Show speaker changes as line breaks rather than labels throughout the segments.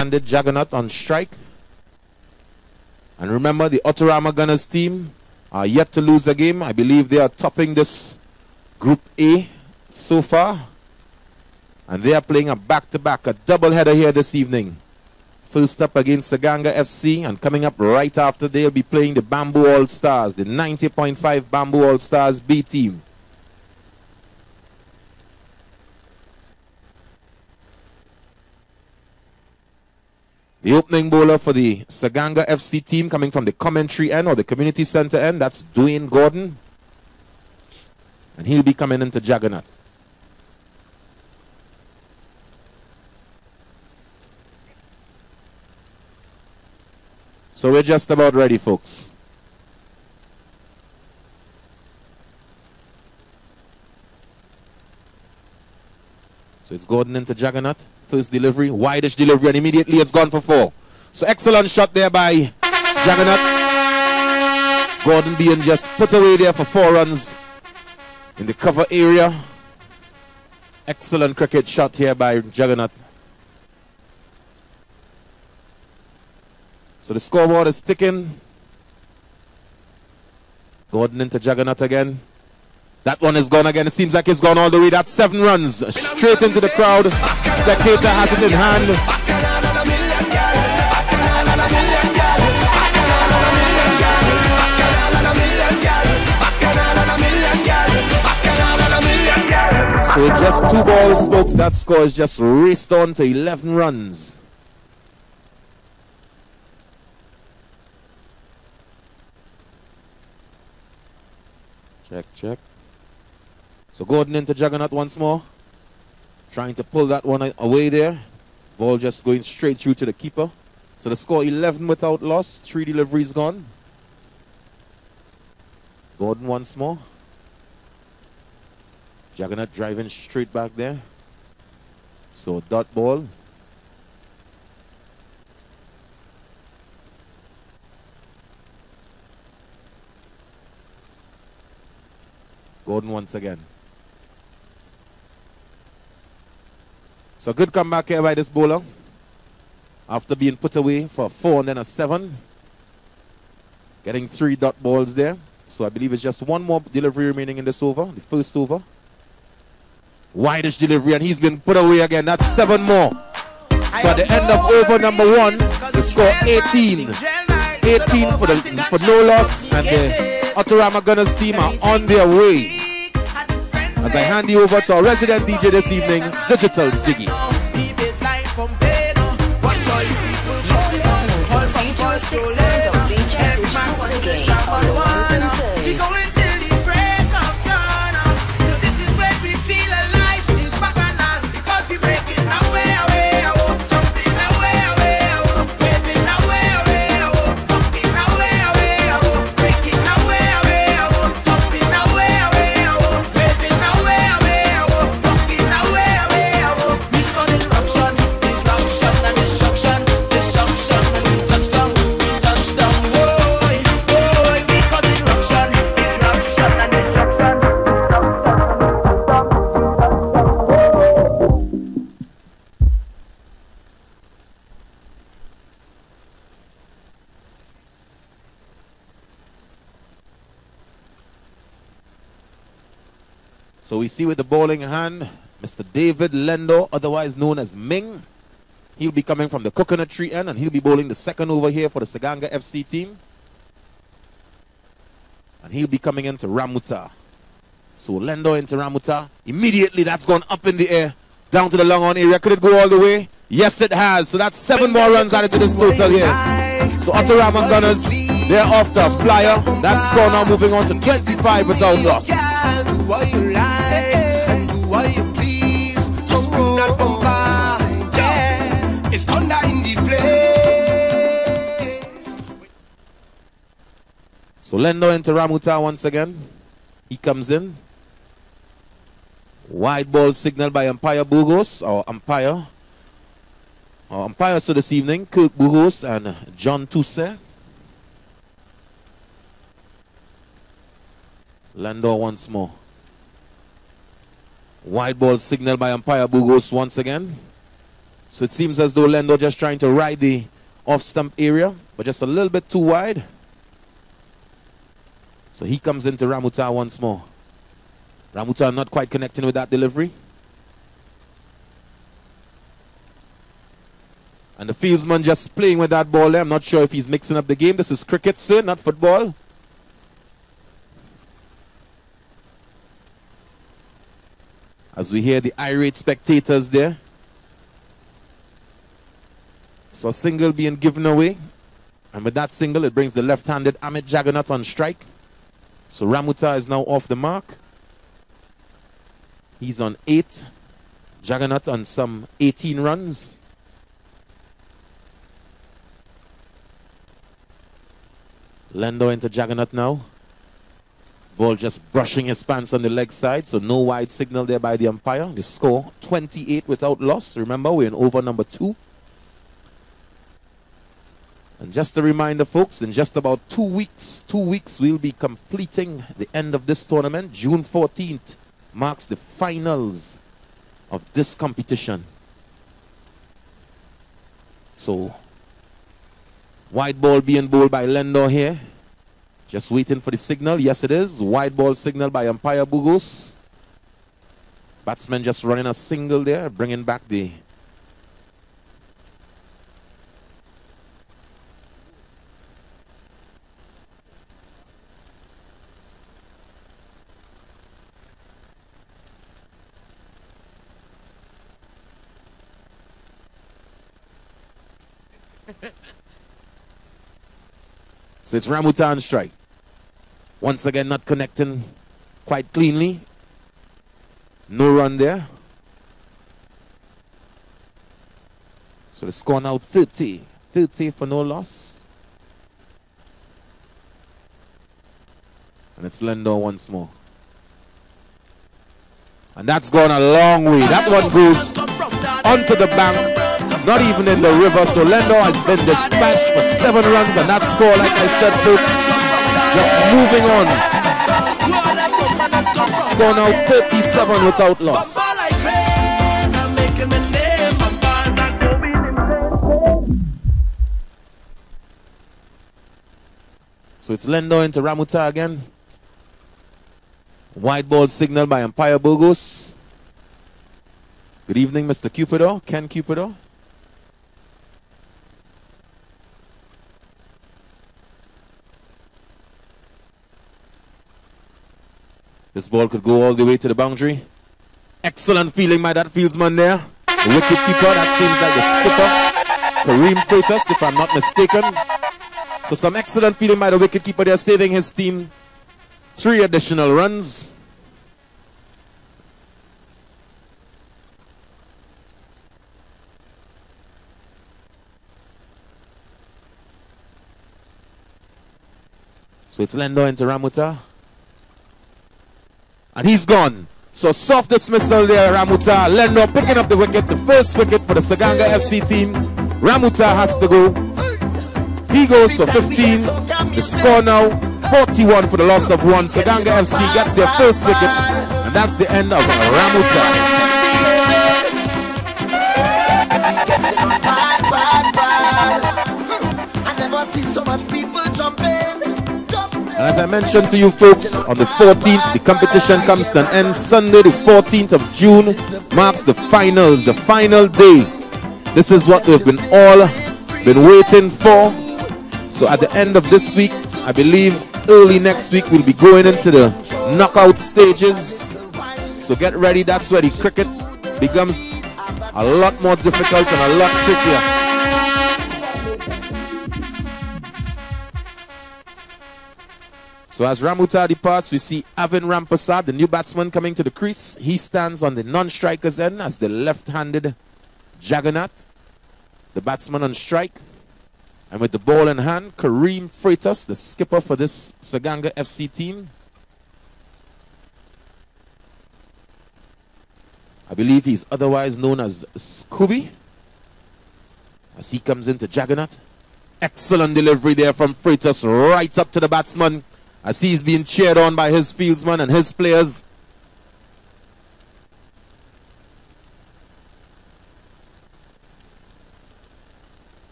right-handed Juggernaut on strike. And remember, the Autorama Gunners team are yet to lose a game. I believe they are topping this Group A so far. And they are playing a back-to-back, a double-header here this evening. First up against Sargangar FC, and coming up right after, they'll be playing the Bamboo All-Stars, the 90.5 Bamboo All-Stars B team. The opening bowler for the Sargangar FC team, coming from the commentary end or the community center end, that's Dwayne Gordon. And he'll be coming into Juggernaut. So we're just about ready, folks. So it's Gordon into Juggernaut. First delivery, wideish delivery, and immediately it's gone for 4. So excellent shot there by Juggernaut. Gordon being just put away there for 4 runs in the cover area. Excellent cricket shot here by Juggernaut. So the scoreboard is ticking. Gordon into Juggernaut again. That one is gone again. It seems like it's gone all the way. That's 7 runs straight into the crowd. Spectator has it in hand. So with just 2 balls, folks, that score is just raced on to 11 runs. Check. So Gordon into Juggernaut once more. Trying to pull that one away there. Ball just going straight through to the keeper. So the score 11 without loss. 3 deliveries gone. Gordon once more. Juggernaut driving straight back there. So dot ball. Gordon once again. So good comeback here by this bowler. After being put away for 4 and then a 7. Getting 3 dot balls there. So I believe it's just 1 more delivery remaining in this over. The first over. Wideish delivery, and he's been put away again. That's 7 more. So at the end of over number 1, the score 18. 18 for no loss, and the Autorama Gunners team are on their way. As I hand you over to our resident DJ this evening, Digital Ziggy.
Futuristic sounds of DJ Digital Ziggy on the ones and twos.
So we see with the bowling hand, Mr. David Lendo, otherwise known as Ming. He'll be coming from the coconut tree end, and he'll be bowling the second over here for the Sargangar FC team. And he'll be coming into Ramuta. So Lendo into Ramuta. Immediately that's gone up in the air, down to the long on area. Could it go all the way? Yes, it has. So that's 7 more runs added to this total here. So Autorama Gunners, they're off the flyer. That score now moving on to 25 without loss. So Lendo into Ramuta once again. He comes in. Wide ball signal by umpire Burgos, or umpire. Our umpires for this evening, Kirk Burgos and John Toussaint. Lendo once more. Wide ball signal by umpire Burgos once again. So it seems as though Lendo just trying to ride the off-stump area, but just a little bit too wide. So he comes into Ramuta once more. Ramuta not quite connecting with that delivery. And the fieldsman just playing with that ball there. I'm not sure if he's mixing up the game. This is cricket, sir, not football. As we hear the irate spectators there. So a single being given away. And with that single, it brings the left-handed Amit Jagannath on strike. So Ramuta is now off the mark. He's on 8. Jagannath on some 18 runs. Lendo into Jagannath now. Ball just brushing his pants on the leg side, so no wide signal there by the umpire. The score 28 without loss. Remember, we're in over number 2. And just a reminder, folks, in just about 2 weeks, we'll be completing the end of this tournament. June 14th marks the finals of this competition. So, wide ball being bowled by Lendo here. Just waiting for the signal. Yes, it is. Wide ball signal by umpire Bugos. Batsman just running a single there, bringing back the... So it's Ramuta on strike. Once again, not connecting quite cleanly. No run there. So the score now 30. 30 for no loss. And it's Lendo once more. And that's gone a long way. That one goes onto the bank. Not even in the river. So Lendo has been dispatched for 7 runs. And that score, like I said, folks, just moving on. Score now 37 without loss. So it's Lendo into Ramuta again. Wide ball signal by umpire Burgos. Good evening, Mr. Cupido, Ken Cupido. This ball could go all the way to the boundary. Excellent feeling by that fieldsman there. The wicket keeper, that seems like the skipper. Kareem Freitas, if I'm not mistaken. So some excellent feeling by the wicket keeper there, saving his team 3 additional runs. So it's Lendo into Ramuta. And he's gone. So soft dismissal there, Ramuta. Lendo picking up the wicket, the first wicket for the Sargangar FC team. Ramuta has to go. He goes for 15. The score now 41 for the loss of 1. Sargangar FC gets their first wicket. And that's the end of Ramuta. I never see so much people jumping. And as I mentioned to you folks, on the 14th, the competition comes to an end. Sunday, the 14th of June, marks the finals, the final day. This is what we've all been waiting for. So at the end of this week, I believe early next week, we'll be going into the knockout stages. So get ready, that's where the cricket becomes a lot more difficult and a lot trickier. So as Ramuta departs, we see Avin Rampasad, the new batsman, coming to the crease. He stands on the non-striker's end as the left-handed Jagannath, the batsman on strike. And with the ball in hand, Kareem Freitas, the skipper for this Sargangar FC team. I believe he's otherwise known as Scooby. As he comes into Jagannath. Excellent delivery there from Freitas right up to the batsman, as he's being cheered on by his fieldsmen and his players.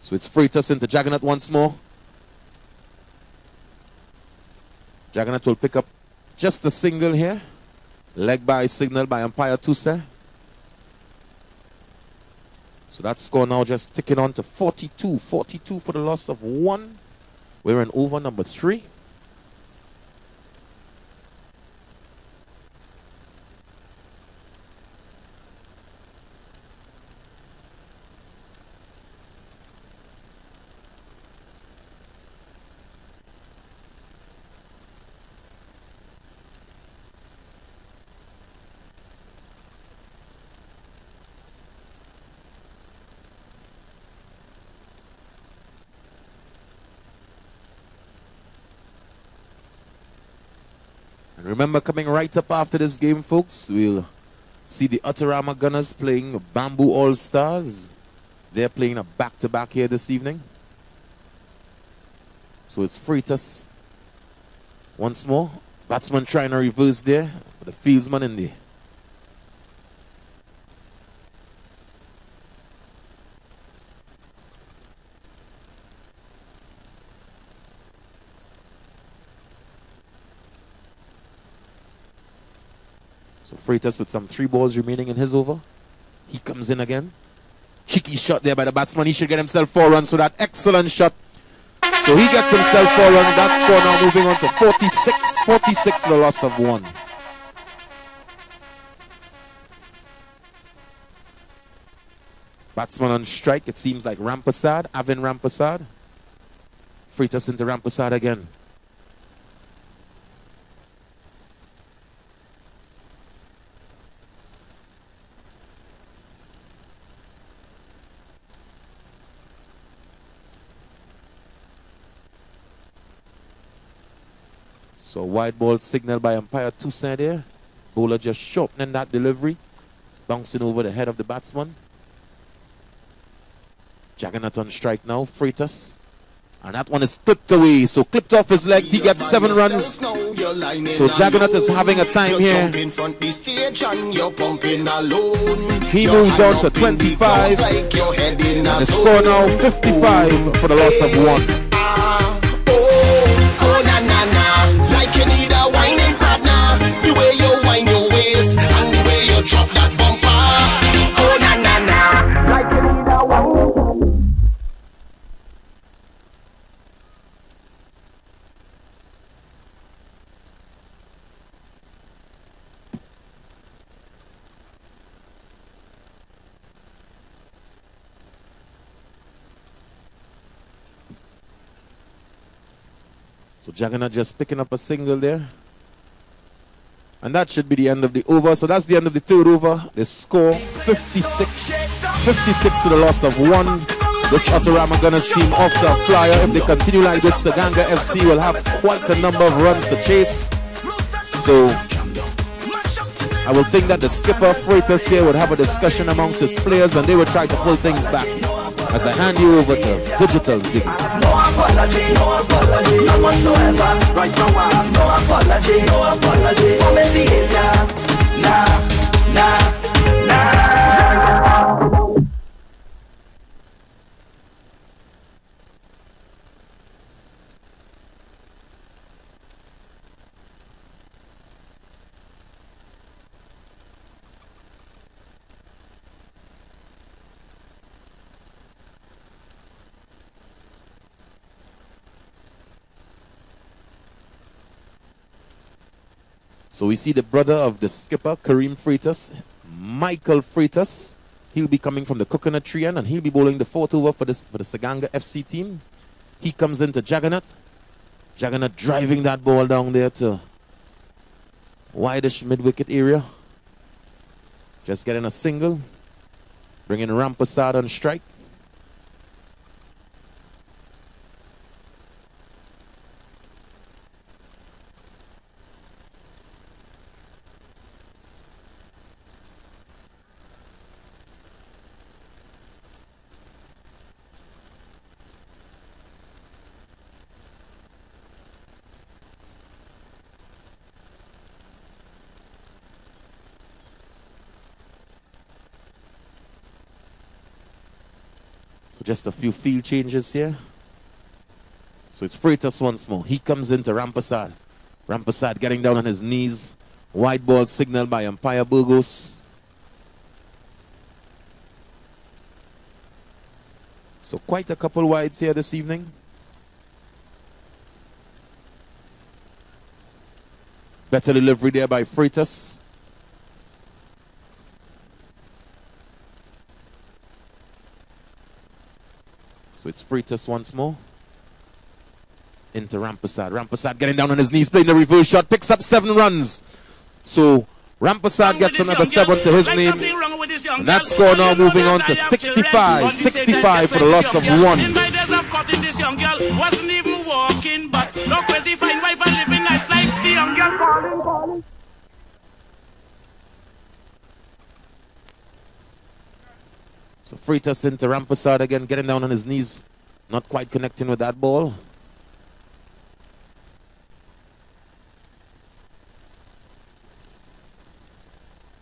So it's Freitas into Juggernaut once more. Juggernaut will pick up just a single here. Leg by signal by umpire Tuse. So that score now just ticking on to 42. 42 for the loss of 1. We're in over number 3. Remember, coming right up after this game, folks, we'll see the Autorama Gunners playing Bamboo All-Stars. They're playing a back-to-back here this evening. So it's Freitas once more. Batsman trying to reverse there. The fieldsman in there. So Freitas with some 3 balls remaining in his over. He comes in again. Cheeky shot there by the batsman. He should get himself 4 runs. So that excellent shot. So he gets himself 4 runs. That score now moving on to 46. 46 for the loss of 1. Batsman on strike. It seems like Rampasad. Avin Rampasad. Freitas into Rampasad again. So wide ball signal by umpire Toussaint there. Bowler just shortening that delivery. Bouncing over the head of the batsman. Juggernaut on strike now. Freitas. And that one is clipped away. So clipped off his legs. He gets 7 runs. So Juggernaut is having a time here. He moves on to 25. And the score now 55 for the loss of 1.
You need a whining partner. The way you wind your waist and the way you drop that bumper. Oh na na na, like you need a whining partner.
So Juggernaut just picking up a single there. And that should be the end of the over. So that's the end of the 3rd over. The score 56. 56 to the loss of 1. This Autorama Gunners team off to a flyer. If they continue like this, Sargangar FC will have quite a number of runs to chase. So I will think that the skipper, Freitas here, would have a discussion amongst his players and they would try to pull things back. As I hand you over to Digital Ziggy.
No apology, none whatsoever. Right now I have no apology for my behavior. Nah.
So we see the brother of the skipper, Kareem Freitas, Michael Freitas. He'll be coming from the coconut tree end and he'll be bowling the 4th over for the Sargangar FC team. He comes into Juggernaut. Juggernaut driving that ball down there to wideish mid-wicket area. Just getting a single. Bringing Rampasad on strike. So just a few field changes here. So it's Freitas once more. He comes into Rampasad. Rampasad getting down on his knees. White ball signaled by umpire Burgos. So quite a couple wides here this evening. Better delivery there by Freitas. So it's Freitas once more. Into Rampasad. Rampasad getting down on his knees, playing the reverse shot, picks up 7 runs. So Rampasad gets another 7 to his name. And that score now moving on to 65. 65 for the loss of 1. Wasn't even walking, but no crazy fine wife and living nice like the young girl calling. So Freitas into Rampasad again, getting down on his knees, not quite connecting with that ball.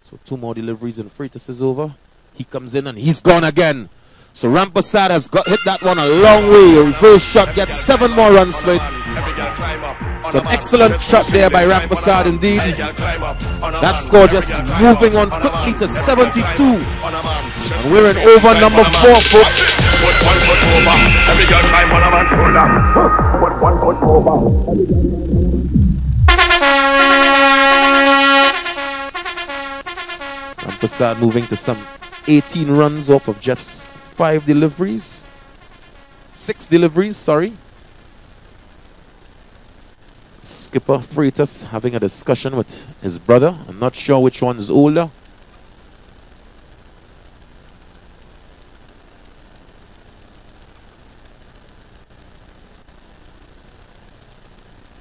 So 2 more deliveries and Freitas is over. He comes in and he's gone again. So Rampasad has hit that one a long way. A reverse shot gets 7 more runs for it. So an excellent shot there by Rampasad indeed. That score just moving on quickly to 72. And we're in over number 4, folks. Put 1 foot over. Every girl climb on a man's shoulder. Put 1 foot over. Rampasad moving to some 18 runs off of just 5 deliveries. 6 deliveries, sorry. Skipper Freitas having a discussion with his brother. I'm not sure which one is older.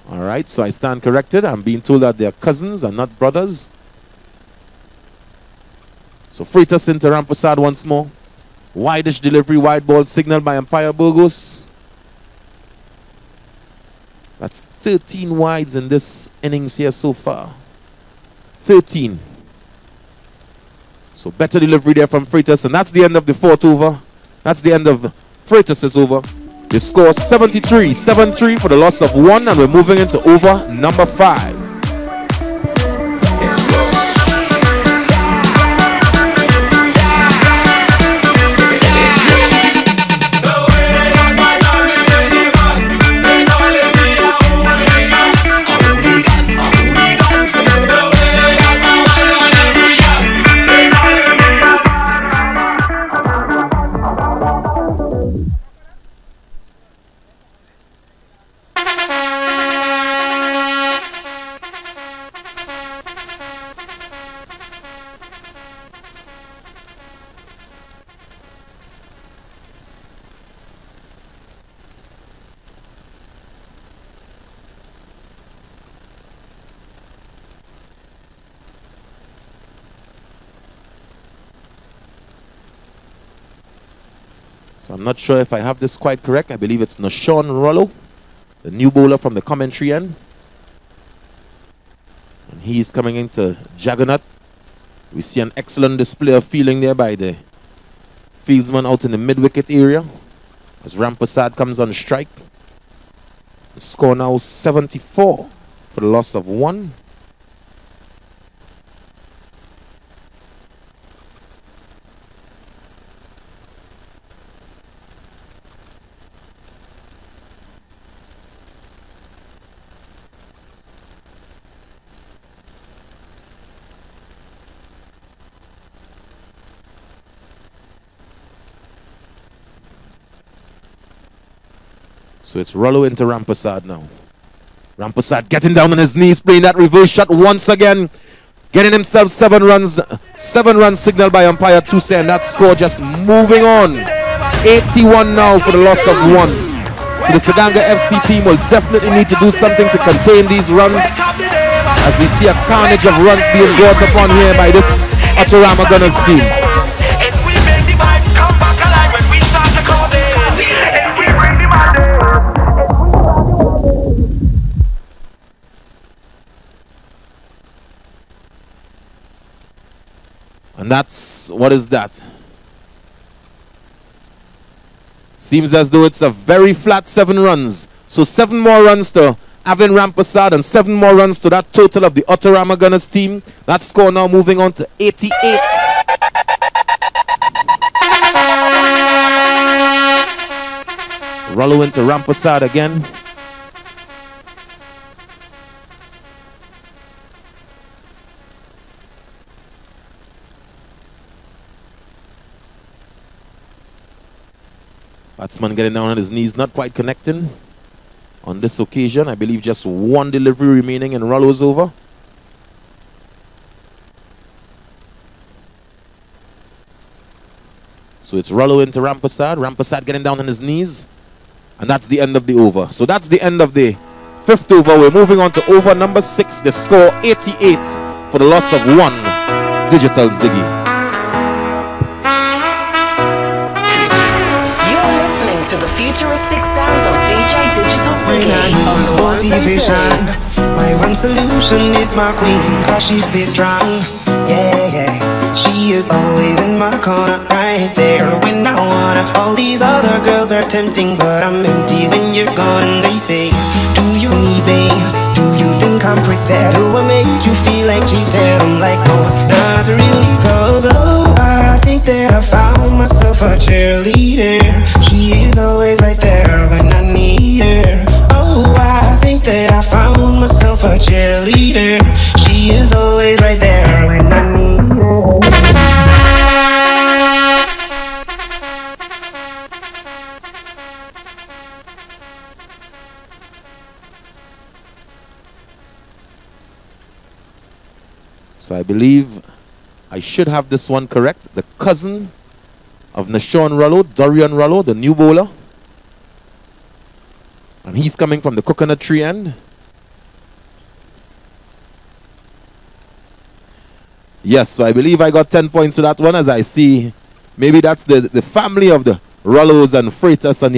Alright, so I stand corrected. I'm being told that they're cousins and not brothers. So Freitas into Rampasad once more. Wide-ish delivery, wide ball signaled by umpire Burgos. That's 13 wides in this innings here so far. 13. So better delivery there from Freitas, and that's the end of the 4th over. That's the end of Freitas' over. The score 73, 7-3 for the loss of 1, and we're moving into over number 5. So I'm not sure if I have this quite correct. I believe it's Nashawn Rollo, the new bowler from the commentary end. And he's coming into Juggernaut. We see an excellent display of fielding there by the fieldsman out in the mid-wicket area as Rampasad comes on strike. The score now 74 for the loss of 1. So it's Rollo into Rampasad now. Rampasad getting down on his knees, playing that reverse shot once again. Getting himself 7 runs. 7 runs signaled by umpire Tuse, and that score just moving on. 81 now for the loss of 1. So the Sargangar FC team will definitely need to do something to contain these runs, as we see a carnage of runs being brought upon here by this Autorama Gunners team. And that's, what is that? Seems as though it's a very flat 7 runs. So 7 more runs to Avin Rampersad and 7 more runs to that total of the Autorama Gunners team. That score now moving on to 88. Rollo into Rampersad again. Batsman getting down on his knees, not quite connecting on this occasion. I believe just 1 delivery remaining and Rollo's over. So it's Rollo into Rampersad. Rampersad getting down on his knees. And that's the end of the over. So that's the end of the 5th over. We're moving on to over number 6. The score 88 for the loss of 1 Digital Ziggy.
To the futuristic sounds of DJ Digital Ziggy on the ones and twos.
My one solution is my queen, cause she stays strong. Yeah, yeah. She is always in my corner, right there when I wanna. All these other girls are tempting, but I'm empty when you're gone. And they say, do you need me? Do you think I'm pretty? Do I make you feel like cheated? I'm like, oh, not really, cause oh, I think that I found myself a cheerleader. She is always right there when I need her. Oh, I think that I found myself a cheerleader. She is always right there when I need her.
So I believe I should have this one correct. The cousin of Nashawn Rollo, Dorian Rollo, the new bowler. And he's coming from the coconut tree end. Yes, so I believe I got 10 points to that one, as I see. Maybe that's the family of the Rollos and Freitas and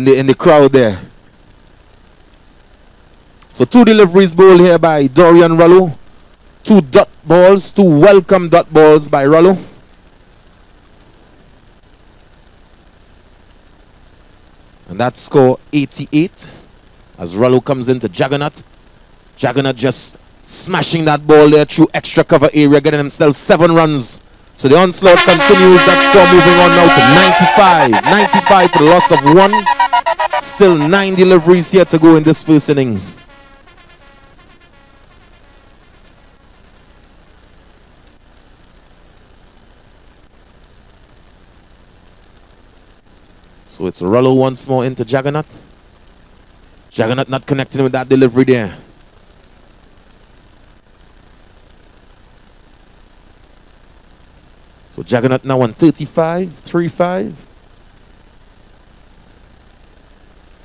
in the crowd there. So 2 deliveries bowled here by Dorian Rollo. 2 dot balls, 2 welcome dot balls by Rollo. And that score 88 as Rollo comes into Juggernaut. Juggernaut just smashing that ball there through extra cover area, getting himself 7 runs. So the onslaught continues. That score moving on now to 95. 95 for the loss of 1. Still 9 deliveries here to go in this first innings. So it's Rollo once more into Juggernaut. Juggernaut not connecting with that delivery there. So Juggernaut now on 35, 3-5.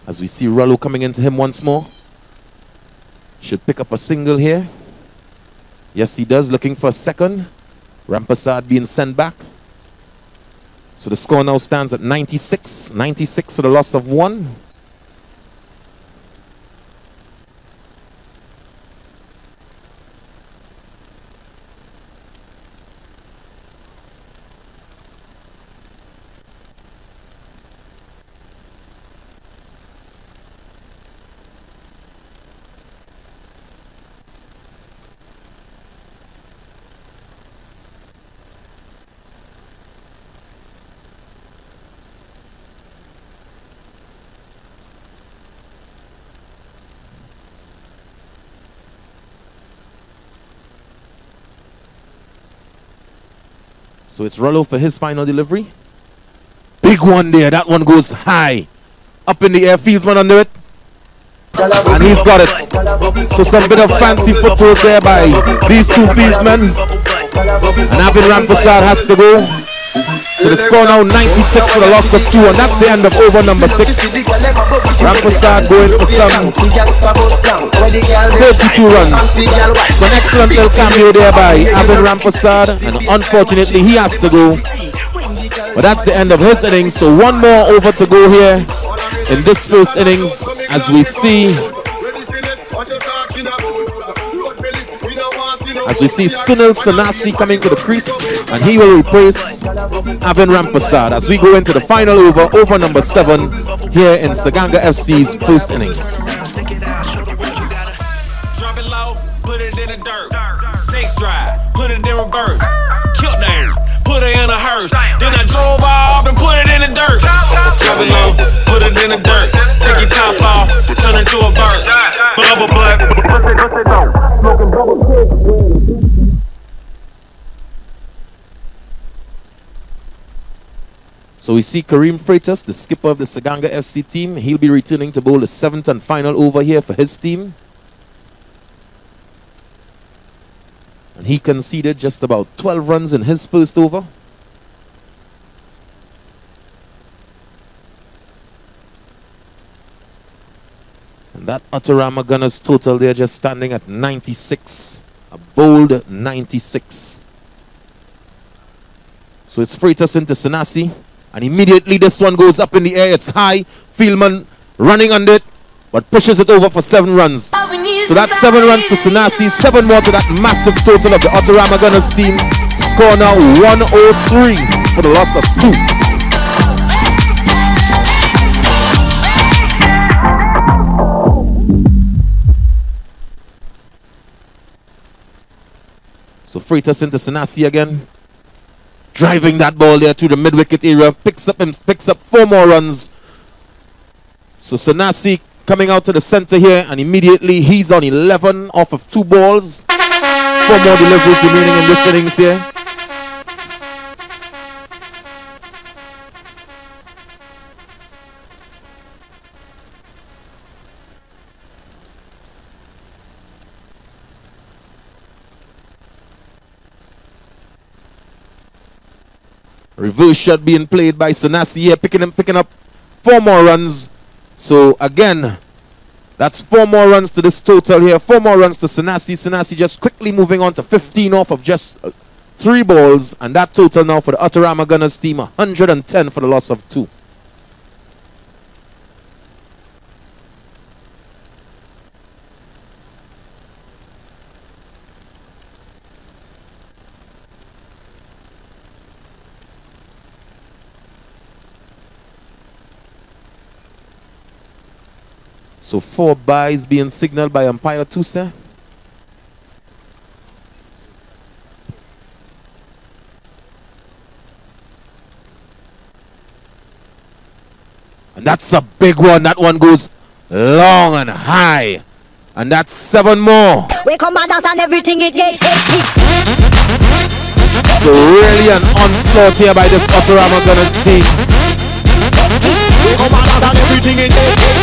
As we see Rollo coming into him once more. Should pick up a single here. Yes, he does, looking for a second. Rampersad being sent back. So the score now stands at 96. 96 for the loss of 1. So it's Rollo for his final delivery. Big one there. That one goes high. Up in the air. Fieldsman under it. And he's got it. So some bit of fancy footwork there by these 2 fieldsmen. And Avin Rampersad has to go. So the score now 96 for the loss of 2. And that's the end of over number 6. Rampersad going for some 32 runs. So an excellent little cameo there by Avin Rampersad. And unfortunately he has to go. But that's the end of his innings. So 1 more over to go here in this first innings, as we see as we see Sunil Sanasi coming to the crease, and he will replace Avin Rampasad as we go into the final over number 7 here in Sargangar FC's first innings.
Drop it low, put it in the dirt. 6 drive, put it in reverse. Killed them, put it in a hearse. Then I drove off and put it in the dirt. Drop it low, put it in the dirt. Take your top off, turn into a bird. Double black, smoking double kick.
So we see Kareem Freitas, the skipper of the Sargangar FC team. He'll be returning to bowl the 7th and final over here for his team. And he conceded just about 12 runs in his first over. And that Autorama Gunners total there just standing at 96. A bold 96. So it's Freitas into Sanasi. And immediately this one goes up in the air. It's high. Fieldman running under it, but pushes it over for 7 runs. So that's 7 runs to Sanasi, 7 more to that massive total of the Autorama Gunners team. Score now 103 for the loss of 2. So Freitas into Sanasi again. Driving that ball there to the mid-wicket area. Picks up 4 more runs. So Sanasi coming out to the center here, and immediately he's on 11 off of 2 balls. 4 more deliveries remaining in this innings here. Reverse shot being played by Sanasi here, picking up 4 more runs. So again, that's 4 more runs to this total here. 4 more runs to Sanasi. Sanasi just quickly moving on to 15 off of just 3 balls. And that total now for the Autorama Gunners team, 110 for the loss of 2. So 4 byes being signaled by umpire Tusa. And that's a big one. That one goes long and high. And that's 7 more.
We come and dance and everything it get.
So really an onslaught here by this Autorama Gunners team.
We come and dance and everything it get.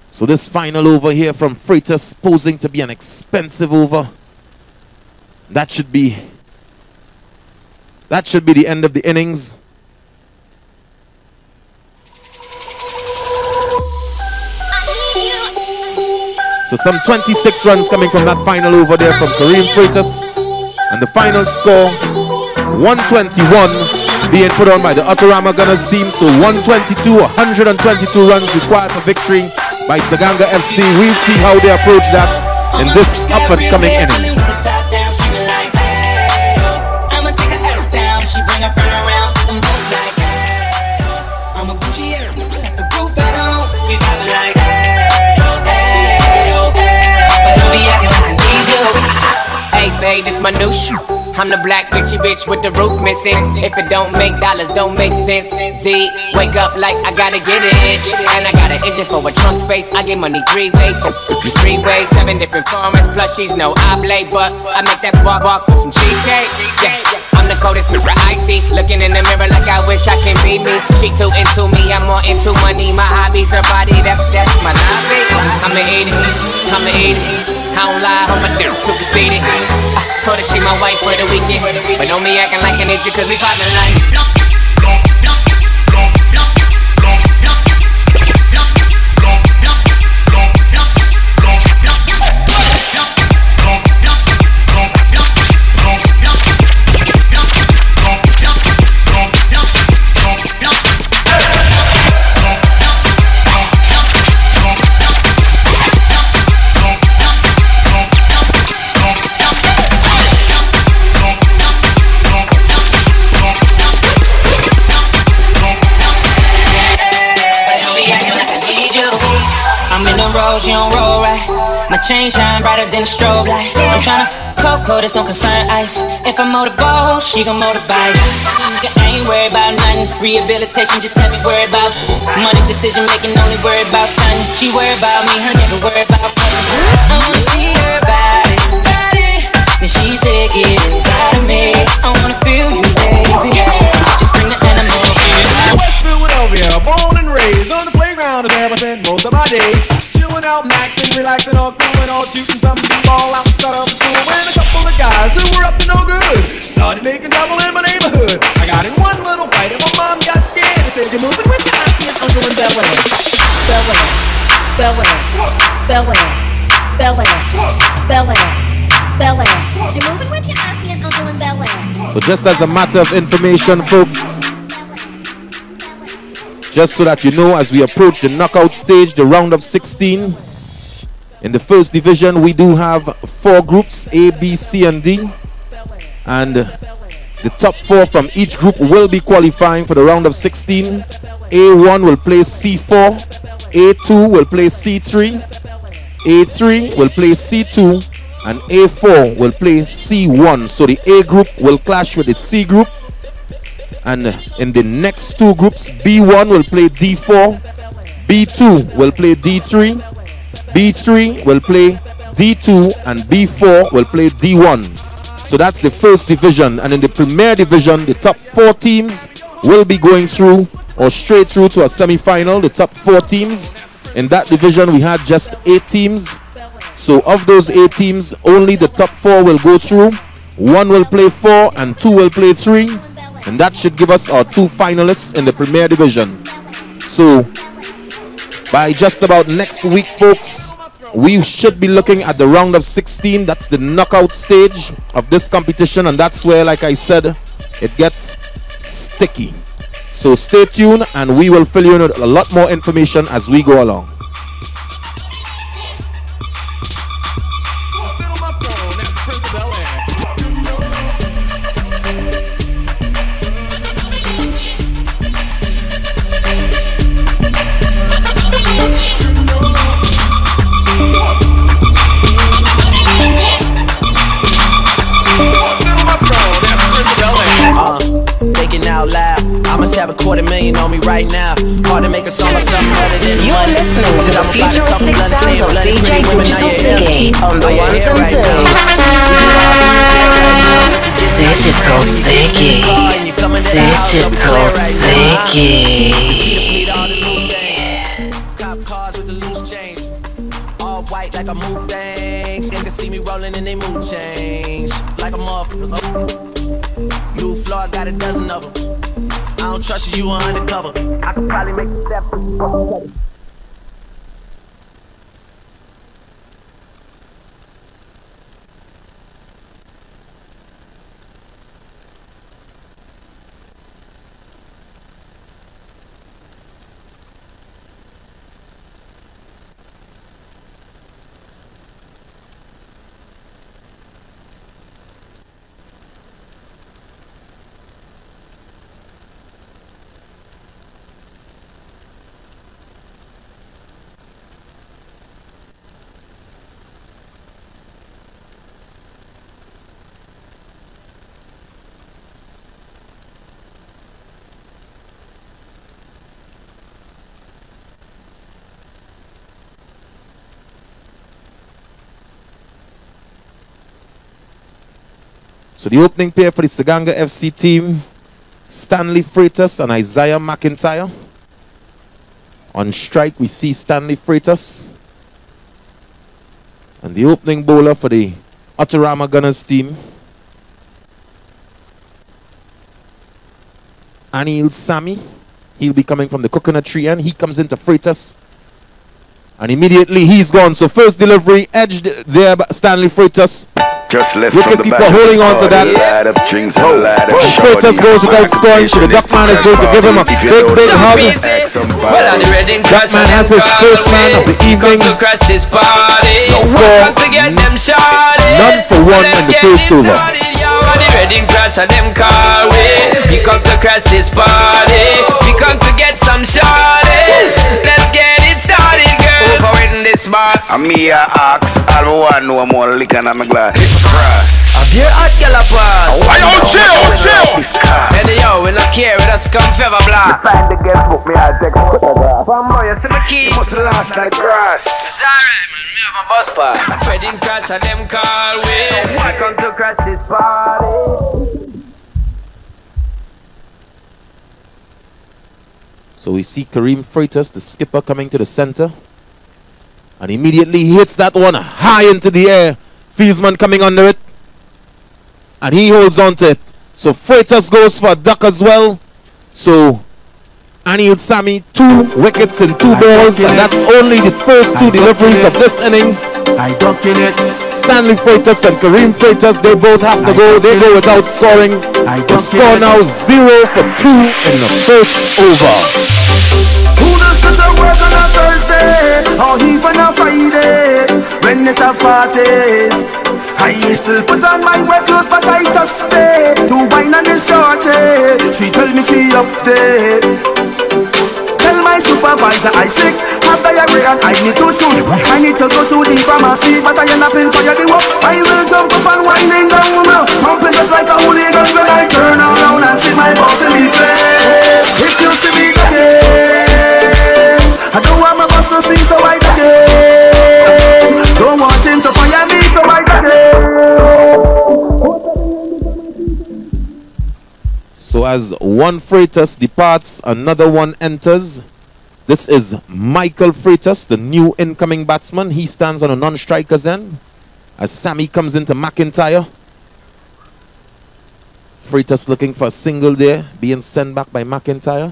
So this final over here from Freitas posing to be an expensive over. That should be the end of the innings. So some 26 runs coming from that final over there from Kareem Freitas. And the final score, 121 being put on by the Autorama Gunners team. So 122 runs required for victory by Sargangar FC. We'll see how they approach that in this up and coming innings.
This my new shoe. I'm the black bitchy bitch with the roof missing. If it don't make dollars, don't make sense. Z, wake up like I gotta get it in. And I got an engine for a trunk space. I get money 3 ways. 3 ways, 7 different formats. Plus she's no oblate, but I make that walk with some cheesecake. Yeah, I'm the coldest mirror I see. Looking in the mirror like I wish I can be me. She too into me, I'm more into money. My hobbies, her body, that's my hobby. I'ma eat it, I'ma eat it. I don't lie, I'm a dude, too conceited. I told her she my wife for the weekend, but don't be acting like an idiot, cause we partner like.
so right. My chain shine brighter than a strobe light. I'm tryna Coco, this don't concern ice. If I motorboat, she gon' motorbike. I ain't worried about nothing. Rehabilitation just had me worried about money, decision making, only worried about stunning. She worried about me, her nigga worried about I wanna see her body, then she said get inside of me. I wanna feel you, baby. Just bring the animal.
West Philadelphia, born and raised on the playground is everything most of my days. Chilling out, maxing, relaxing, all cooling, all shooting some ball out the start of the school with a couple of guys who were up to no good. Started making trouble in my neighborhood. I got in one little fight and my mom got scared and said, "You're moving with your auntie and uncle in Bel Air, Bel Air, Bel Air, Bel Air, Bel Air, Bel Air, Bel Air. You're moving with your auntie and uncle in Bel Air."
So just as a matter of information, folks, just so that you know, as we approach the knockout stage, the round of 16, in the first division, we do have 4 groups, A, B, C, and D. And the top 4 from each group will be qualifying for the round of 16. A1 will play C4, A2 will play C3, A3 will play C2, and A4 will play C1. So the A group will clash with the C group. And in the next 2 groups, B1 will play D4, B2 will play D3, B3 will play D2, and B4 will play D1. So that's the first division. And in the Premier Division, the top 4 teams will be going through or straight through to a semi-final. The top 4 teams. In that division, we had just 8 teams. So of those 8 teams, only the top 4 will go through. 1 will play 4 and 2 will play 3. And that should give us our 2 finalists in the Premier Division. So by just about next week, folks, we should be looking at the round of 16. That's the knockout stage of this competition. And that's where, like I said, it gets sticky. So stay tuned and we will fill you in with a lot more information as we go along.
Have $250,000 on me right now. Hard to make a song or something better than
you're
money.
listening to the futuristic sounds of DJ Digital Ziggy on the ones and twos. Digital Ziggy. Digital Ziggy.
Cop cars with the loose change. All white like a mood things. They can see me rolling and they mood change. Like a motherfucker. New floor, I got a dozen of them. I don't trust you, you are undercover. I could probably make the step.
So the opening pair for the Sargangar FC team, Stanley Freitas and Isaiah McIntyre. On strike, we see Stanley Freitas. And the opening bowler for the Autorama Gunners team, Anil Sami. He'll be coming from the coconut tree end. He comes into Freitas. And immediately he's gone. So first delivery edged there by Stanley Freitas.
Just left from the
keeper
back
holding on to that.
Lad of drinks and lad of
Freitas goes without scoring. So the Duckman is going to give him a big hug. Duckman has his first man of the evening. Score none for one in the first over.
Wedding crash and them car way. We come to crash this party. We come to get some shawties. Let's get it started, girl. For waiting this boss.
And me ask, all I know more liquor than my glass. Cross.
A beer hot yellow pass.
Why you chill?
Hey yo, we not care, we just come fever black.
Find the guest book, me I'll take a photograph.
From boy, you see my key.
You must last like grass.
It's alright, man, me have a bus pass. Wedding crash and them call we. Welcome to crash this party.
So we see Kareem Freitas, the skipper, coming to the center. And immediately he hits that one high into the air. Fieldsman coming under it. And he holds on to it. So Freitas goes for a duck as well. So Anil Sami, 2 wickets in 2 balls. And that's only the first 2 deliveries of this innings. Stanley Freitas and Kareem Freitas, they both have to go. They go without scoring. The score now 0 for 2 in the first over.
Who does go to work on a Thursday or even a Friday when it have parties? I still put on my work clothes but I just stay to wine on the shorty. She tell me she up there. Tell my supervisor I sick, have diarrhea and I need to shoot. I need to go to the pharmacy, but I end up in fire the walk. I will jump up and whining down now, pumping just like a hooligan when I turn around and see my boss in the place. If you see me again, I don't want my boss to see so I again. Don't want him to fire me so I again.
So as one Freitas departs, another one enters. This is Michael Freitas, the new incoming batsman. He stands on a non-striker's end. As Sammy comes into McIntyre. Freitas looking for a single there, being sent back by McIntyre.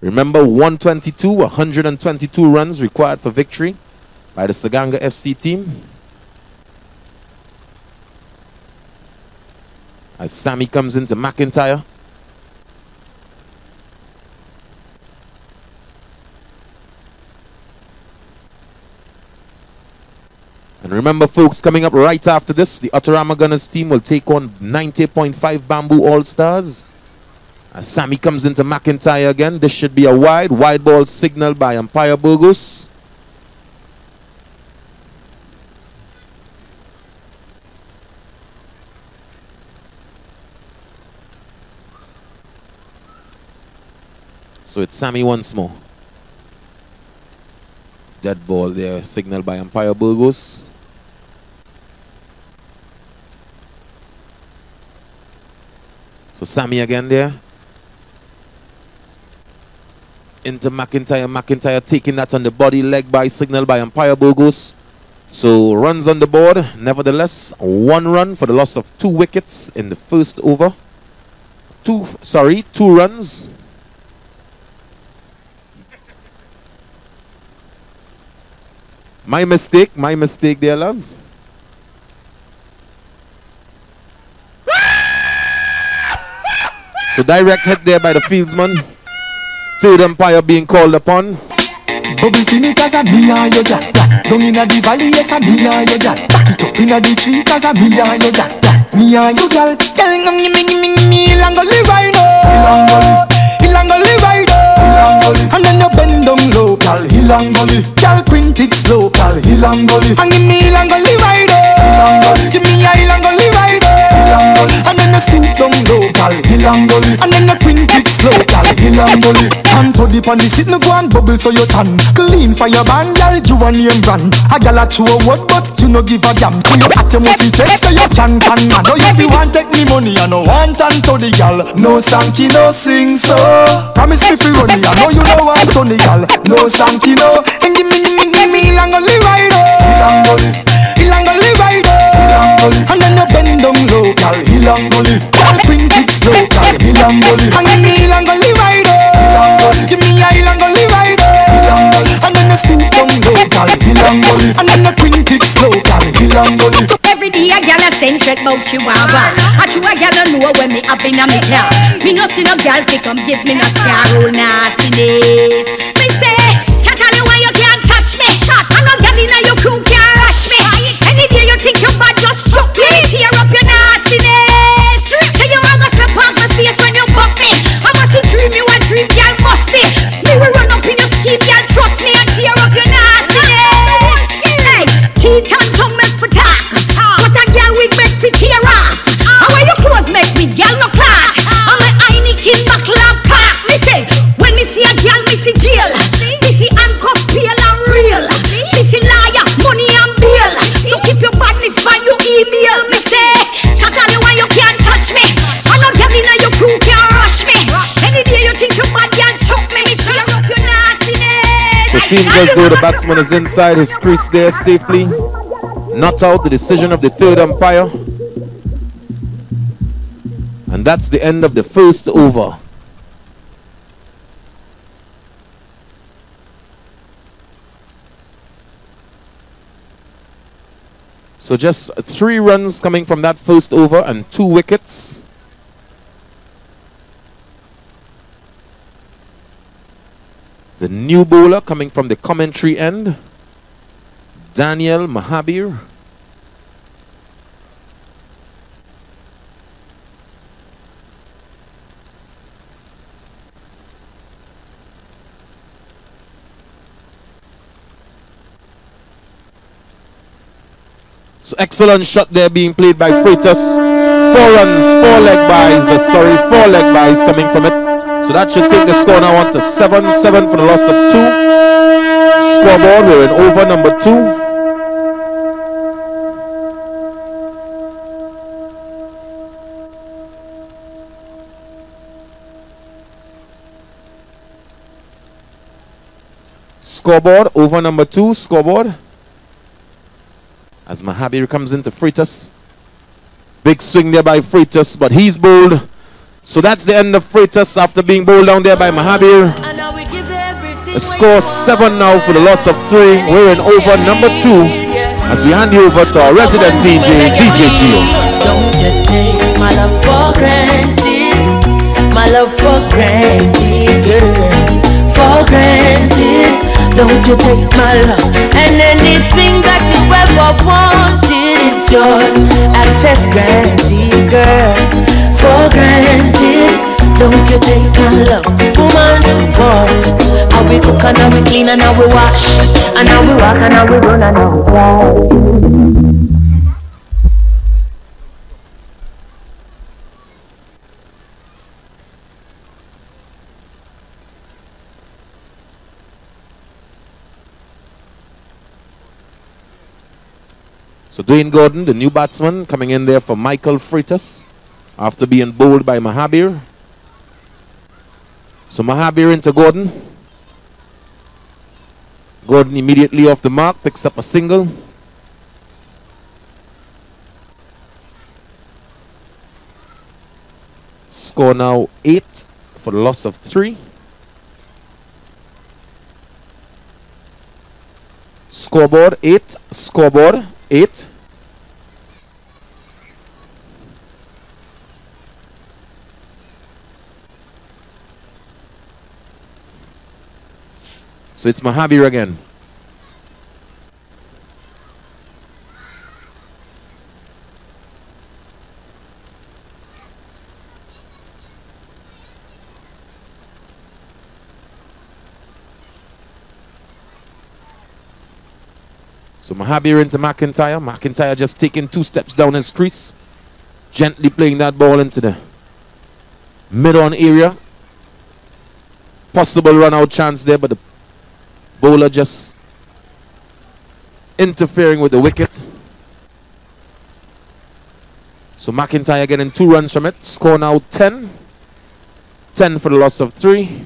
Remember, 122 runs required for victory by the Sargangar FC team. As Sammy comes into McIntyre. And remember, folks, coming up right after this, the Autorama Gunners team will take on 90.5 Bamboo All-Stars. As Sammy comes into McIntyre again, this should be a wide ball signaled by umpire Burgos. So it's Sammy once more. Dead ball there, signaled by umpire Burgos. So Sammy again there. Into McIntyre. McIntyre taking that on the body, leg by, signaled by umpire Burgos. So runs on the board. Nevertheless, 1 run for the loss of 2 wickets in the first over. 2 runs. My mistake there, love. So direct hit there by the fieldsman. 3rd umpire being called upon.
Bubble finish as a me and your dad. Down inna the valley, yes a me and your dad. Back it up inna the tree, cause a me and your dad. Me and your girl, telling them me langoli ride up. Ilangoli ride up. And then you bend down low, pal. Ilangoli, girl Quintix low, pal. Ilangoli, and give me Ilangoli ride up. Give me a Ilangoli ride up. And then you stoop down low, pal. Ilangoli, and then you Quintix low, pal. Ilangoli. And to the pan, sit no go and bubble so you tan. Clean for your band, girl, you a name brand. A girl a chew a word, but you no give a damn. To you at your musty check, so you can. I know if you want take me money, I no want and to the girl. No sanky, no sing so. Promise me free money, I know you know want to the girl. No sanky, no. And give me Ilangoli ride up. Ilangoli ride up. And then you bend down low, girl. Ilangoli, girl, bring it slow, girl. Ilangoli, and give me Ilangoli ride up. Give me a Ilangoli ride up. And then you stoop down low, girl. Ilangoli, and then you bring it slow, girl. Ilangoli.
Every day a gal a send check bout she want one. I true a gal a know when me up in a me car. Me no see no gal fi come give me no scar roll nastiness. Me say, chat all you want you can't touch me. Shot, I no gal inna your crew can't rush me. Any day you think you bad just struck me. Tear up your nastiness. Tell you all the flip off my face when you buck me. I must you dream you a dream gal must be. Me will run
seems as though the batsman is inside his crease there safely. Not out, the decision of the third umpire. And that's the end of the first over. So just 3 runs coming from that first over and 2 wickets. The new bowler coming from the commentary end, Daniel Mahabir. So excellent shot there being played by Freitas. 4 runs, 4 leg byes, 4 leg byes coming from it. So that should take the score now on to 7-7 for the loss of 2. Scoreboard, we're in over number 2. Scoreboard, over number 2, scoreboard. As Mahabir comes into Freitas. Big swing there by Freitas, but he's bowled. So that's the end of Freitas after being bowled down there by Mahabir. The score 7 now for the loss of 3. We're in over number 2 as we hand you over to our resident DJ, DJ Gio.
Don't you take my love for granted, my love for granted, girl, for granted. Don't you take my love and anything that you ever wanted, it's yours. Access granted, girl, for granted. Don't you take my love, woman, boy. How we cook and how we clean and how we wash, and how we walk and how we run and how we fly.
So Dwayne Gordon, the new batsman, coming in there for Michael Freitas after being bowled by Mahabir. So Mahabir into Gordon. Gordon immediately off the mark, picks up a single. Score now 8 for the loss of 3. Scoreboard 8, scoreboard 8. So it's Mahabir again. So Mahabir into McIntyre. McIntyre just taking 2 steps down his crease. Gently playing that ball into the mid-on area. Possible run-out chance there, but the bowler just interfering with the wicket. So McIntyre getting 2 runs from it. Score now 10. 10 for the loss of 3.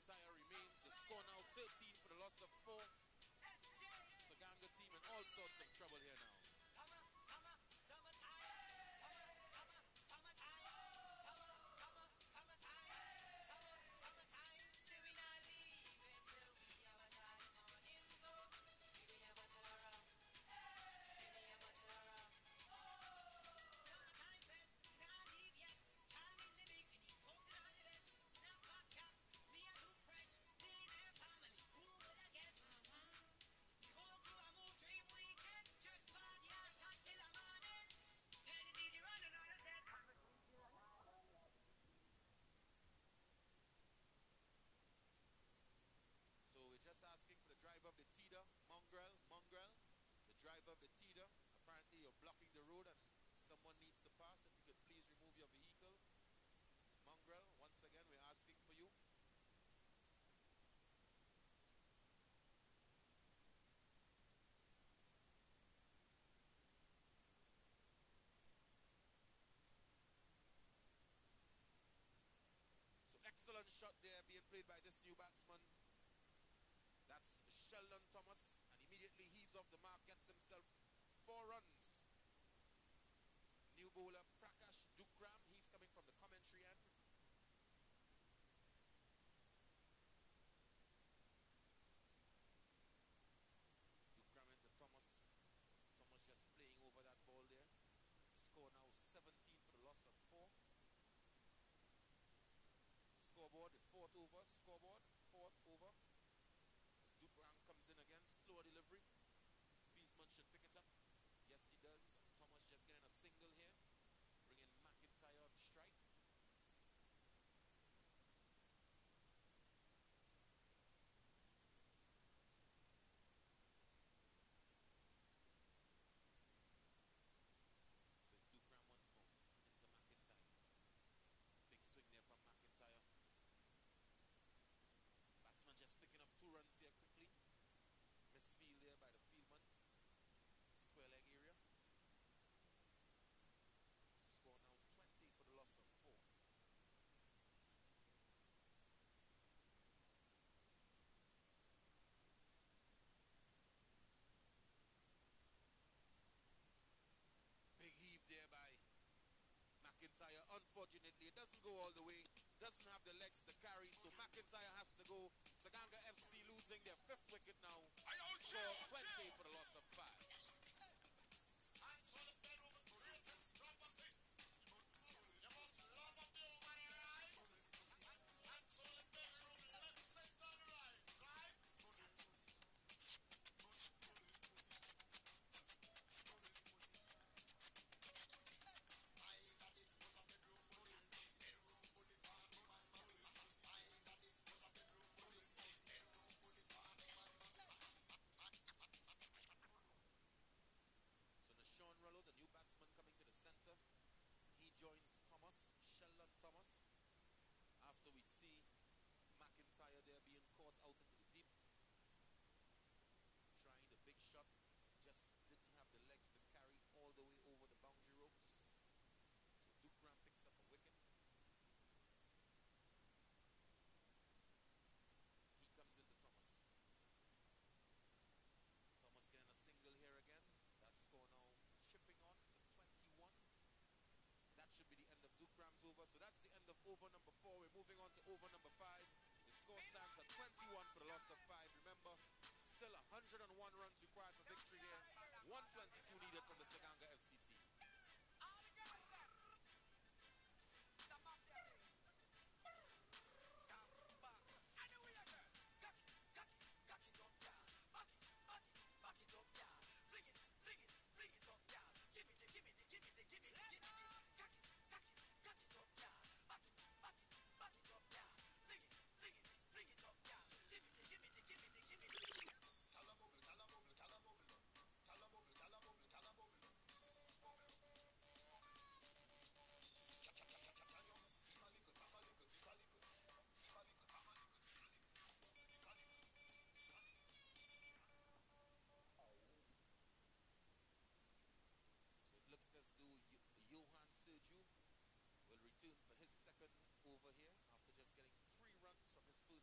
McIntyre remains. The score now 13 for the loss of 4. Sargangar team in all sorts of trouble here now. So we're just asking for the driver of the Tida, Mongrel. The driver of the Tida. Apparently you're blocking the road and someone needs to pass. If you could please remove your vehicle. Mongrel, once again we're asking for you. So excellent shot there being played by this new batsman. That's Sheldon Thomas, and immediately he's off the mark, gets himself 4 runs. New bowler Prakash Dukram, he's coming from the commentary end. Dukram into Thomas. Thomas just playing over that ball there. Score now 17 for the loss of 4. Scoreboard, the 4th over, scoreboard, 4th over. Dukram comes in again, slower delivery. Fieldsman should pick it up. Yes, he does. And Thomas just getting a single here, bringing McIntyre on strike. So it's Dukram once more into McIntyre. Big swing there from McIntyre. Batsman just picking up 2 runs here quickly. Misfield there by the fieldman. Square leg area. Score now 20 for the loss of 4. Big heave there by McIntyre. Unfortunately, it doesn't go all the way. Doesn't have the legs to carry, so McIntyre has to go. Sargangar FC losing their 5th wicket now. Score 20 for the loss of 5. The new batsman coming to the center. He joins Thomas, Sheldon Thomas. After we see McIntyre there being caught out into the deep. Trying the big shot. Just didn't have the legs to carry all the way over the boundary ropes. So Dukram picks up a wicket. He comes into Thomas. Thomas getting a single here again. That score now chipping on to 21. That should be the end of Dukram's over. So that's the end of over number 4. We're moving on to over number 5. The score stands at 21 for the loss of 5. Remember, still 101 runs required for victory here. 122 needed from the Sargangar FC team.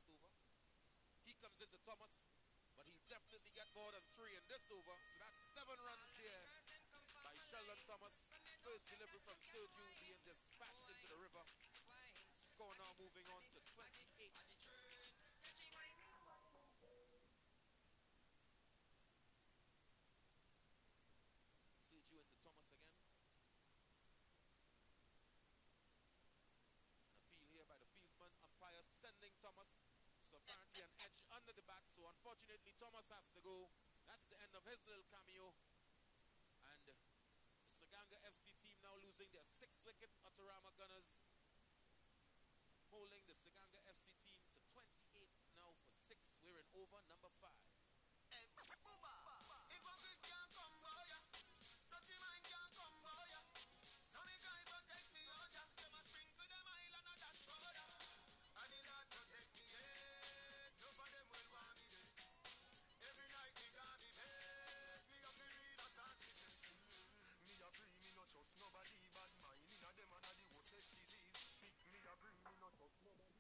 first over. He comes into Thomas, but he'll definitely get more than 3 in this over. So that's 7 runs here by Sheldon Thomas. First delivery from Sergio being dispatched into the river. Score now moving on to 28. Sergio into Thomas again. An appeal here by the fieldsman. Umpire sending Thomas. So apparently an edge under the bat. So unfortunately Thomas has to go. That's the end of his little cameo. And the Sargangar FC team now losing their 6th wicket. Autorama Gunners holding the Sargangar FC team to 28 now for 6. We're in over number 5.
Trust nobody, bad mind in a them and a the worstest disease. Me a bring me no trust nobody.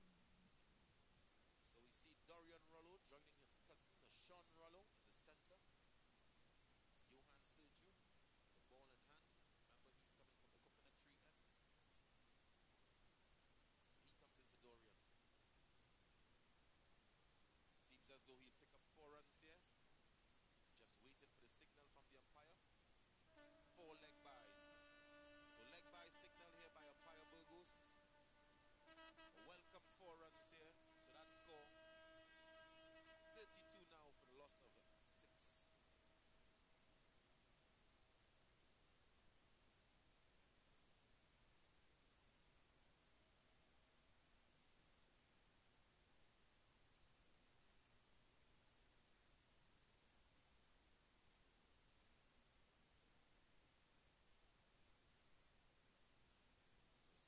So we see Dorian Rollo joining his cousin Sean Rollo in the center. Johan Sergio, the ball in hand. Remember, he's coming from the coconut tree end. So he comes into Dorian. Seems as though he'll pick up 4 runs here. Just waiting for the signal from the umpire. 4 leg byes. So leg by signal here by umpire Burgos. A welcome 4 runs here. So that score 32 now for the loss of 6.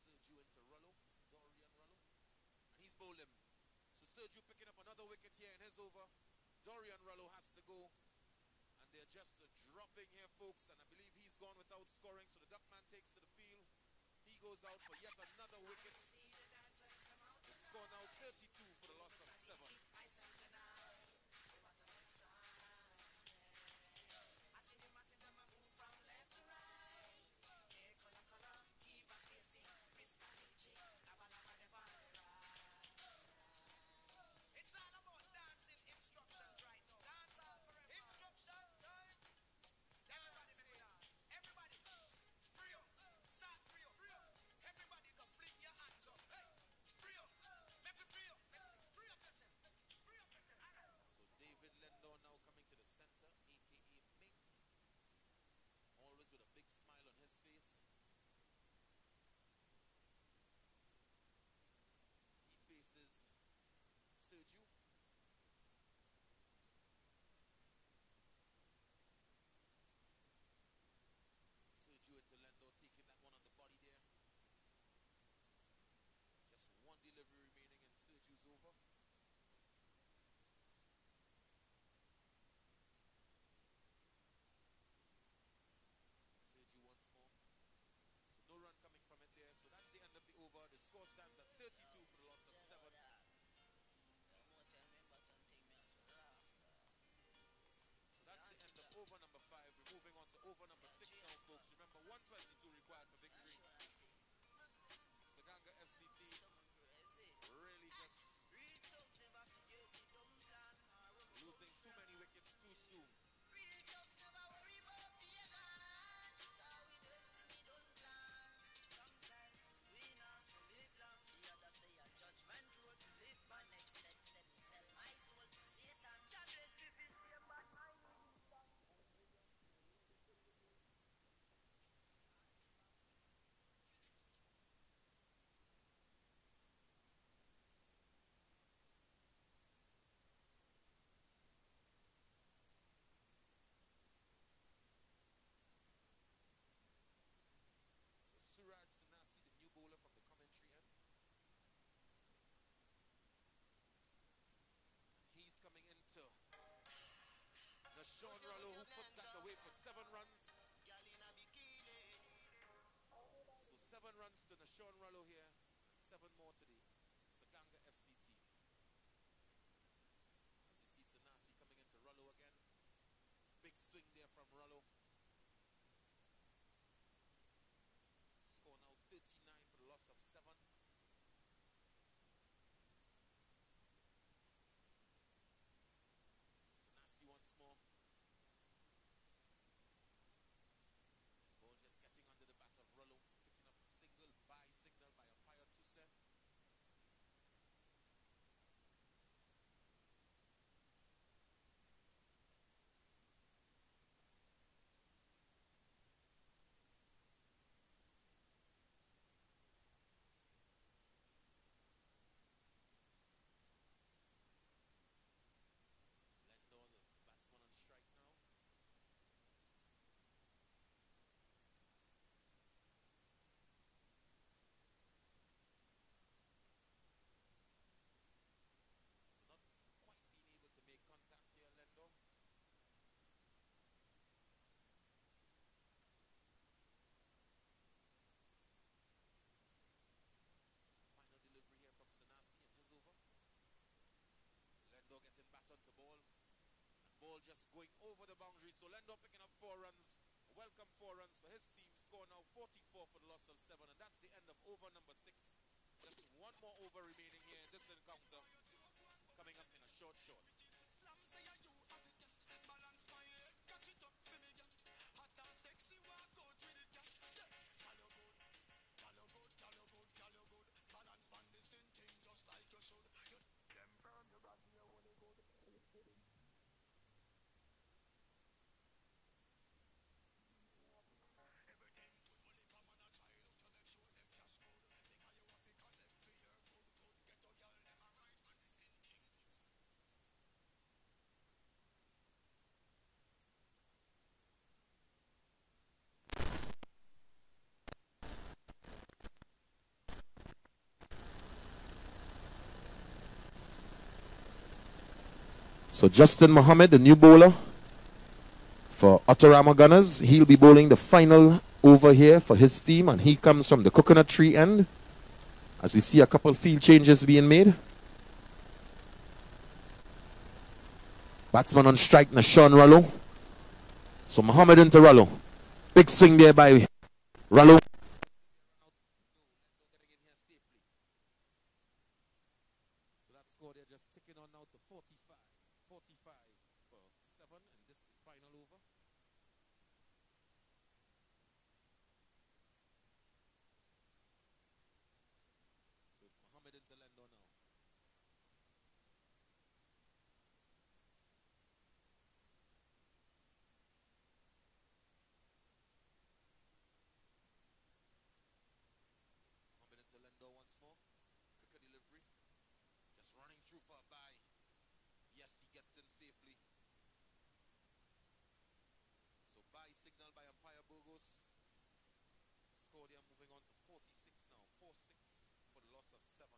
Sergio into Rollo, Dorian Rollo, and he's bowled him. So Sergio picking up another wicket here in his over. Dorian Rollo has to go, and they're just dropping here, folks, and I believe he's gone without scoring, so the Duckman takes to the field. He goes out for yet another wicket. The score now 32 for the loss of 7.
It's all about dancing instructions right now. Dance all forever. Instruction time. Everybody make dance. Everybody, free up. Start free up. Free up. Everybody just fling your hands up. Hey, free up. Make me free up. Free up yourself. Free up yourself.
So David Lendor now coming to the center, aka Ming. Always with a big smile on his face. He faces Sergio. Sergio into Lendo, taking that one on the body there. Just 1 delivery remaining in Sergio's over. Sergio once more. So no run coming from it there. So that's the end of the over. The score stands at 32 for the loss of 7. So that's the end of over number 5. We're moving on to over number 6 now, folks. Remember, 122 required for victory. Sargangar FC team really just losing too many wickets too soon.
Judgment road, live my next set, sell my soul to Satan. Chablet to be same, but I
So Suraj Sunasi, the new bowler from the commentary end. He's coming into Sean Rollo, who puts that away for 7 runs. So 7 runs to Sean Rollo here, and 7 more to the Sargangar FC team. swing there from Rollo. Score now 39 for the loss of 7. Sanasi once more. Ball just getting under the bat of Rollo. Picking up a single by signal by umpire 2 set. Getting baton to ball, and ball just going over the boundary. So Lendo picking up 4 runs, welcome 4 runs for his team. Score now 44 for the loss of 7, and that's the end of over number 6. Just one more over remaining here in this encounter, coming up in a short. So Justin Muhammad, the new bowler for Autorama Gunners, he'll be bowling the final over here for his team, and he comes from the coconut tree end. As we see a couple field changes being made. Batsman on strike, Nashawn Rollo. So Muhammad into Rollo. Big swing there by Rollo. So that score there just ticking on now to 45 for 7 in this final over. So it's Muhammad into Lendo now. Muhammad into Lendo once more. Quicker delivery. Just running through for a bye. Yes, he gets in safely. So bye signal by umpire Burgos. Score there moving on to 46 now. 4-6 for the loss of 7.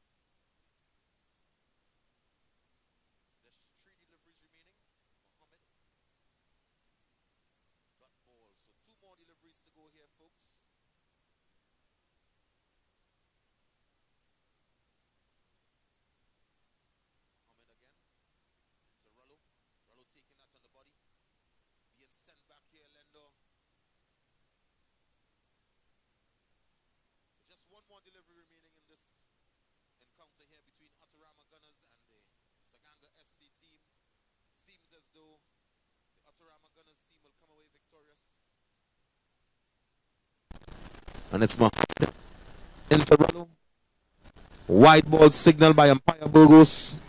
There's 3 deliveries remaining. Muhammad. Dot ball. So 2 more deliveries to go here, folks. Muhammad again. Into Rollo. Rollo taking that on the body. Being sent back here, Lendo. So just 1 more delivery remaining in this encounter here between Autorama Gunners and the Sargangar FC team. Seems as though the Autorama Gunners team will come away victorious. And it's Muhammad into Rollo. Wide ball signal by umpire Burgos.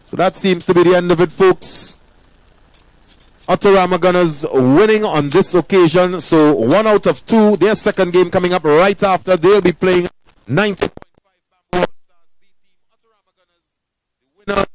So that seems to be the end of it, folks. Autorama Gunners winning on this occasion. So 1 out of 2. Their second game coming up right after. They'll be playing 90.5 Bamboo All Stars B team. Autorama Gunners, the winners